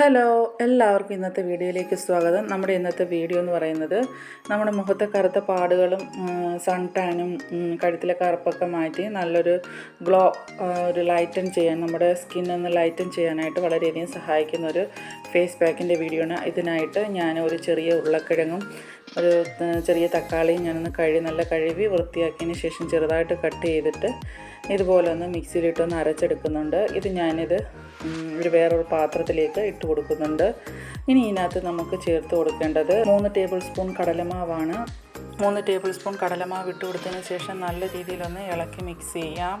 Hello, എല്ലാവർക്കും ഇന്നത്തെ വീഡിയോയിലേക്ക് സ്വാഗതം. നമ്മുടെ ഇന്നത്തെ വീഡിയോ എന്ന് പറയുന്നത് നമ്മുടെ മുഖത്തെ കറുത്ത പാടുകളും സൺ ടാനും കഴുത്തിലെ കറുപ്പൊക്കെ മാറ്റി നല്ലൊരു ഗ്ലോ ഒരു ലൈറ്റൻ ചെയ്യാൻ, നമ്മുടെ സ്കിന്നൊന്ന് ലൈറ്റൻ ചെയ്യാനായിട്ട് വളരെയധികം സഹായിക്കുന്ന ഒരു ഫേസ് പാക്കിൻ്റെ വീഡിയോ ആണ്. ഇതിനായിട്ട് ഞാൻ ഒരു ചെറിയ ഉരുളക്കിഴങ്ങും ഒരു ചെറിയ തക്കാളിയും ഞാനൊന്ന് നല്ല കഴുകി വൃത്തിയാക്കിയതിന് ശേഷം ചെറുതായിട്ട് കട്ട് ചെയ്തിട്ട് ഇതുപോലെ ഒന്ന് മിക്സിയിലിട്ടൊന്ന് അരച്ചെടുക്കുന്നുണ്ട്. ഞാനിത് വേറൊരു പാത്രത്തിലേക്ക് ഇട്ട് കൊടുക്കുന്നുണ്ട്. ഇനി ഇതിനകത്ത് നമുക്ക് ചേർത്ത് കൊടുക്കേണ്ടത് 3 ടേബിൾ സ്പൂൺ കടലമാവാണ്. 3 ടേബിൾ സ്പൂൺ കടലമാവ് ഇട്ട് കൊടുത്തതിന് ശേഷം നല്ല രീതിയിലൊന്ന് ഇളക്കി മിക്സ് ചെയ്യാം.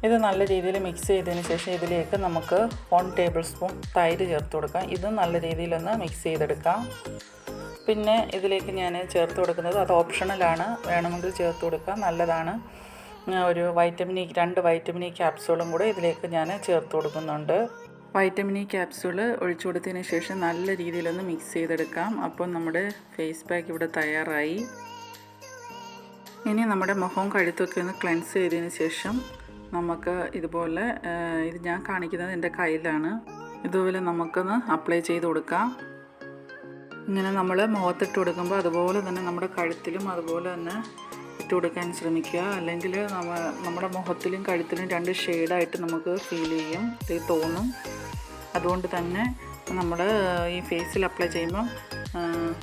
ഇത് നല്ല രീതിയിൽ മിക്സ് ചെയ്തതിന് ശേഷം ഇതിലേക്ക് നമുക്ക് 1 ടേബിൾ സ്പൂൺ തൈര് ചേർത്ത് കൊടുക്കാം. ഇത് നല്ല രീതിയിലൊന്ന് മിക്സ് ചെയ്തെടുക്കാം. പിന്നെ ഇതിലേക്ക് ഞാൻ ചേർത്ത് കൊടുക്കുന്നത് അത് ഓപ്ഷണലാണ്, വേണമെങ്കിൽ ചേർത്ത് കൊടുക്കാം, നല്ലതാണ്. ഒരു 2 വൈറ്റമിൻ ഇ ക്യാപ്സൂളും കൂടെ ഇതിലേക്ക് ഞാൻ ചേർത്ത് കൊടുക്കുന്നുണ്ട്. വൈറ്റമിൻ ഇ ക്യാപ്സൂൾ ഒഴിച്ചു കൊടുത്തതിന് ശേഷം നല്ല രീതിയിലൊന്ന് മിക്സ് ചെയ്തെടുക്കാം. അപ്പോൾ നമ്മുടെ ഫേസ് പാക്ക് ഇവിടെ തയ്യാറായി. ഇനി നമ്മുടെ മുഖവും കഴുത്തൊക്കെ ഒന്ന് ക്ലെൻസ് ചെയ്തതിന് ശേഷം നമുക്ക് ഇതുപോലെ, ഇത് ഞാൻ കാണിക്കുന്നത് എൻ്റെ കയ്യിലാണ്, ഇതുപോലെ നമുക്കൊന്ന് അപ്ലൈ ചെയ്ത് കൊടുക്കാം. ഇങ്ങനെ നമ്മൾ മുഖത്തിട്ട് കൊടുക്കുമ്പോൾ അതുപോലെ തന്നെ നമ്മുടെ കഴുത്തിലും അതുപോലെ തന്നെ ഇട്ട് കൊടുക്കാൻ ശ്രമിക്കുക. അല്ലെങ്കിൽ നമ്മുടെ മുഖത്തിലും കഴുത്തിലും 2 ഷെയ്ഡായിട്ട് നമുക്ക് ഫീൽ ചെയ്യും, തോന്നും. അതുകൊണ്ട് തന്നെ നമ്മൾ ഈ ഫേസിൽ അപ്ലൈ ചെയ്യുമ്പം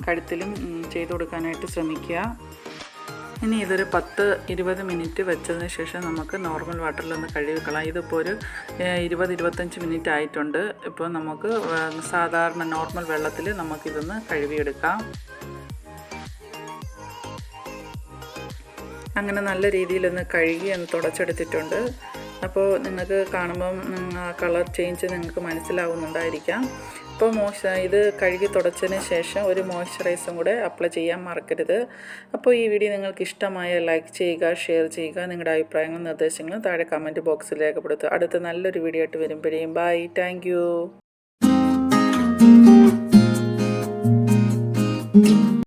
കഴുത്തിലും ചെയ്ത് കൊടുക്കാനായിട്ട് ശ്രമിക്കുക. ഇനി ഇതൊരു 10-20 മിനിറ്റ് വെച്ചതിന് ശേഷം നമുക്ക് നോർമൽ വാട്ടറിലൊന്ന് കഴുകിക്കളാം. ഇതിപ്പോൾ ഒരു 20-25 മിനിറ്റ് ആയിട്ടുണ്ട്. ഇപ്പോൾ നമുക്ക് സാധാരണ നോർമൽ വെള്ളത്തിൽ നമുക്കിതൊന്ന് കഴുകിയെടുക്കാം. അങ്ങനെ നല്ല രീതിയിലൊന്ന് കഴുകി ഒന്ന് തുടച്ചെടുത്തിട്ടുണ്ട്. അപ്പോൾ നിങ്ങൾക്ക് കാണുമ്പം കളർ ചേഞ്ച് നിങ്ങൾക്ക് മനസ്സിലാവുന്നുണ്ടായിരിക്കാം. അപ്പോൾ ഇത് കഴുകി തുടച്ചതിന് ശേഷം ഒരു മോയ്സ്ചറൈസറും കൂടെ അപ്ലൈ ചെയ്യാൻ മറക്കരുത്. അപ്പോൾ ഈ വീഡിയോ നിങ്ങൾക്ക് ഇഷ്ടമായ ലൈക്ക് ചെയ്യുക, ഷെയർ ചെയ്യുക, നിങ്ങളുടെ അഭിപ്രായങ്ങളും നിർദ്ദേശങ്ങളും താഴെ കമൻറ്റ് ബോക്സിൽ രേഖപ്പെടുത്തുക. അടുത്ത നല്ലൊരു വീഡിയോ ആയിട്ട് വരുമ്പോഴേയും ബൈ, താങ്ക് യു.